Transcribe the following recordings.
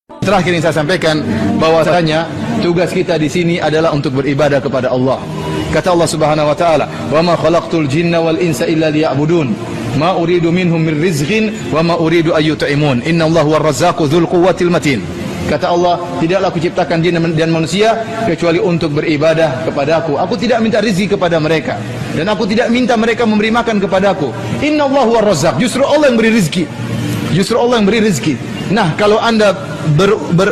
Terakhir yang saya sampaikan bahwasanya tugas kita di sini adalah untuk beribadah kepada Allah. Kata Allah Subhanahu wa taala, "Wa ma khalaqtul jinna wal insa illa liya'budun. Ma uridu minhum min rizqin wa ma uridu an yut'imun. Innallaha huwar razzaqu dzul quwwatil matin." Kata Allah, tidaklah aku ciptakan jin dan manusia kecuali untuk beribadah kepadaku. Aku tidak minta rezeki kepada mereka dan aku tidak minta mereka memberi makan kepadaku. Innallaha huwar razzaq. Justru Allah yang beri rezeki. Justru Allah yang beri rezeki. Nah, kalau Anda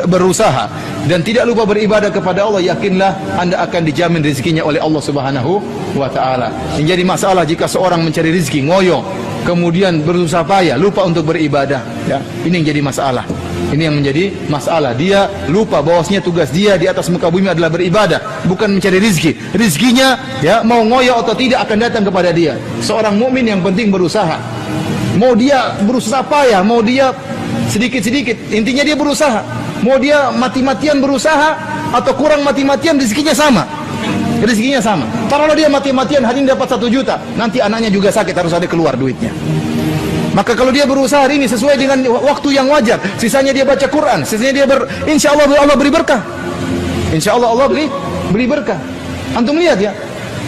berusaha dan tidak lupa beribadah kepada Allah, yakinlah Anda akan dijamin rezekinya oleh Allah Subhanahu wa taala. Yang jadi masalah jika seorang mencari rezeki ngoyo, kemudian berusaha payah, lupa untuk beribadah, ya. Ini yang jadi masalah. Ini yang menjadi masalah. Dia lupa bahwasanya tugas dia di atas muka bumi adalah beribadah, bukan mencari rezeki. Rezekinya, ya, mau ngoyo atau tidak akan datang kepada dia. Seorang mukmin yang penting berusaha. Mau dia berusaha payah, mau dia sedikit-sedikit, intinya dia berusaha. Mau dia mati-matian berusaha atau kurang mati-matian, rezekinya sama. Rezekinya sama. Kalau dia mati-matian hari ini dapat 1 juta, nanti anaknya juga sakit, harus ada keluar duitnya. Maka kalau dia berusaha hari ini sesuai dengan waktu yang wajar, sisanya dia baca Quran, sisanya dia insya Allah Allah beri berkah. Insya Allah Allah beri berkah. Antum lihat ya,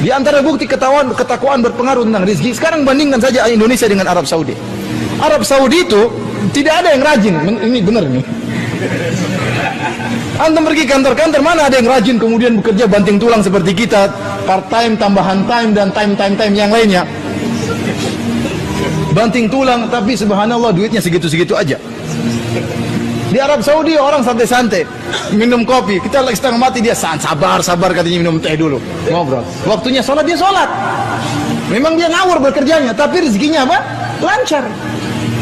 di antara bukti ketakwaan berpengaruh tentang rezeki. Sekarang bandingkan saja Indonesia dengan Arab Saudi. Arab Saudi itu tidak ada yang rajin. Ini benar nih. Antum pergi kantor-kantor, mana ada yang rajin kemudian bekerja banting tulang seperti kita, part time, tambahan time, dan time yang lainnya. Banting tulang, tapi subhanallah duitnya segitu-segitu aja. Di Arab Saudi orang santai-santai minum kopi, kita lagi setengah mati, dia sabar katanya minum teh dulu, ngobrol. Waktunya sholat, dia sholat. Memang dia ngawur bekerjanya, tapi rezekinya apa? Lancar.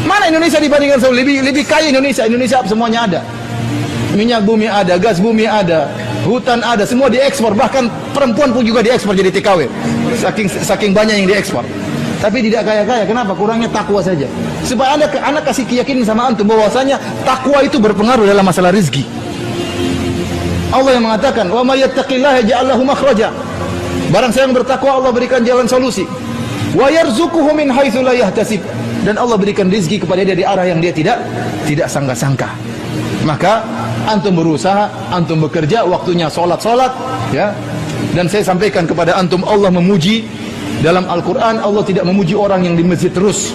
Mana Indonesia dibandingkan Saudi? Lebih kaya Indonesia. Indonesia semuanya ada. Minyak bumi ada, gas bumi ada, hutan ada, semua diekspor. Bahkan perempuan pun juga diekspor jadi TKW. Saking banyak yang diekspor. Tapi tidak kaya-kaya. Kenapa? Kurangnya takwa saja. Supaya anak kasih keyakinan sama antum bahwasanya takwa itu berpengaruh dalam masalah rezeki. Allah yang mengatakan, "Wa may yattaqillaha yaj'al lahu makhraja." Barang siapa yang bertakwa, Allah berikan jalan solusi. Wa yarzuquhu min haitsu la yahtasib. Dan Allah berikan rezeki kepada dia dari arah yang dia tidak sangka-sangka. Maka antum berusaha, antum bekerja, waktunya salat, ya. Dan saya sampaikan kepada antum, Allah memuji dalam Al-Quran. Allah tidak memuji orang yang di masjid terus,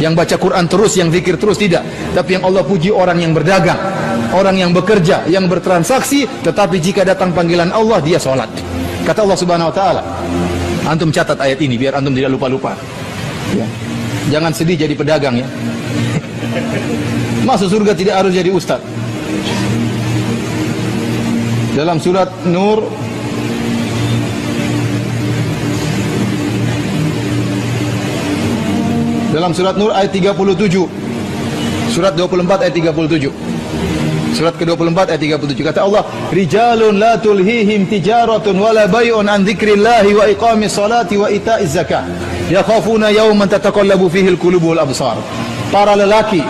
yang baca Quran terus, yang zikir terus, tidak. Tapi yang Allah puji orang yang berdagang, orang yang bekerja, yang bertransaksi, tetapi jika datang panggilan Allah, dia sholat. Kata Allah Subhanahu wa taala, antum catat ayat ini biar antum tidak lupa-lupa, ya. Jangan sedih jadi pedagang, ya. Masuk surga tidak harus jadi ustaz. Dalam surat Nur ayat 37. Surat 24 ayat 37. Surat ke-24 ayat 37 kata Allah, "Rijalun la tulhihim tijaratun wala bai'un an dzikrillahi wa iqamis salati wa ita'iz zakah. Yakhafuna yawman tataqallabu fihi al-qulubu wal absar." Para lelaki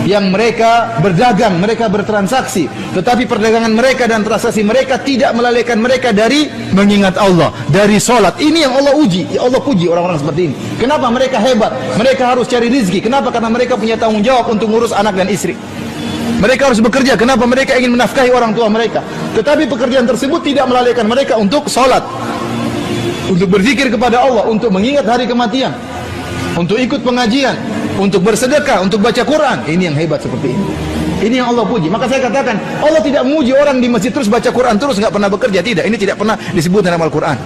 yang mereka berdagang, mereka bertransaksi, tetapi perdagangan mereka dan transaksi mereka tidak melalaikan mereka dari mengingat Allah, dari solat. Ini yang Allah uji, Allah puji orang-orang seperti ini. Kenapa mereka hebat? Mereka harus cari rezeki. Kenapa? Karena mereka punya tanggung jawab untuk ngurus anak dan istri. Mereka harus bekerja. Kenapa? Mereka ingin menafkahi orang tua mereka. Tetapi pekerjaan tersebut tidak melalaikan mereka untuk solat, untuk berzikir kepada Allah, untuk mengingat hari kematian, untuk ikut pengajian, untuk bersedekah, untuk baca Quran. Ini yang hebat seperti ini. Ini yang Allah puji. Maka saya katakan, Allah tidak memuji orang di masjid terus baca Quran terus nggak pernah bekerja. Tidak, ini tidak pernah disebut dalam Al-Quran.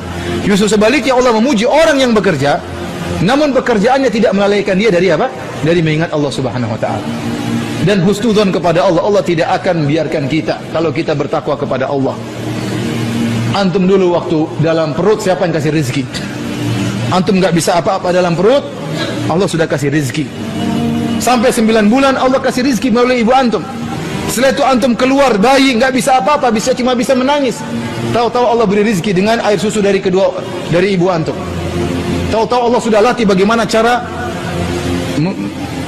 Justru sebaliknya, Allah memuji orang yang bekerja, namun pekerjaannya tidak melalaikan dia dari apa? Dari mengingat Allah Subhanahu wa taala. Dan husnudzon kepada Allah. Allah tidak akan biarkan kita kalau kita bertakwa kepada Allah. Antum dulu waktu dalam perut, siapa yang kasih rezeki? Antum nggak bisa apa-apa dalam perut, Allah sudah kasih rezeki. Sampai 9 bulan Allah kasih rezeki melalui ibu antum. Setelah itu antum keluar bayi, nggak bisa apa-apa, cuma bisa menangis. Tahu-tahu Allah beri rezeki dengan air susu dari ibu antum. Tahu-tahu Allah sudah latih bagaimana cara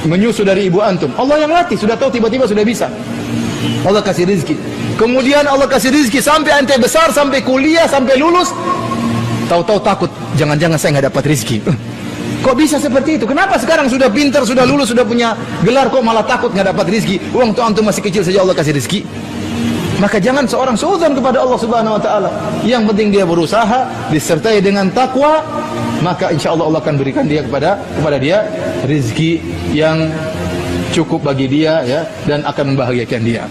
menyusu dari ibu antum. Allah yang latih, sudah tahu, tiba-tiba sudah bisa. Allah kasih rezeki. Kemudian Allah kasih rezeki sampai ente besar, sampai kuliah, sampai lulus. Tahu-tahu takut, jangan-jangan saya nggak dapat rezeki. Kok bisa seperti itu? Kenapa sekarang sudah pintar, sudah lulus, sudah punya gelar, kok malah takut nggak dapat rizki? Uang tuh antum masih kecil saja Allah kasih rizki. Maka jangan seorang suudzon kepada Allah Subhanahu Wa Taala. Yang penting dia berusaha, disertai dengan takwa, maka insya Allah Allah akan berikan dia kepada dia rizki yang cukup bagi dia, ya, dan akan membahagiakan dia.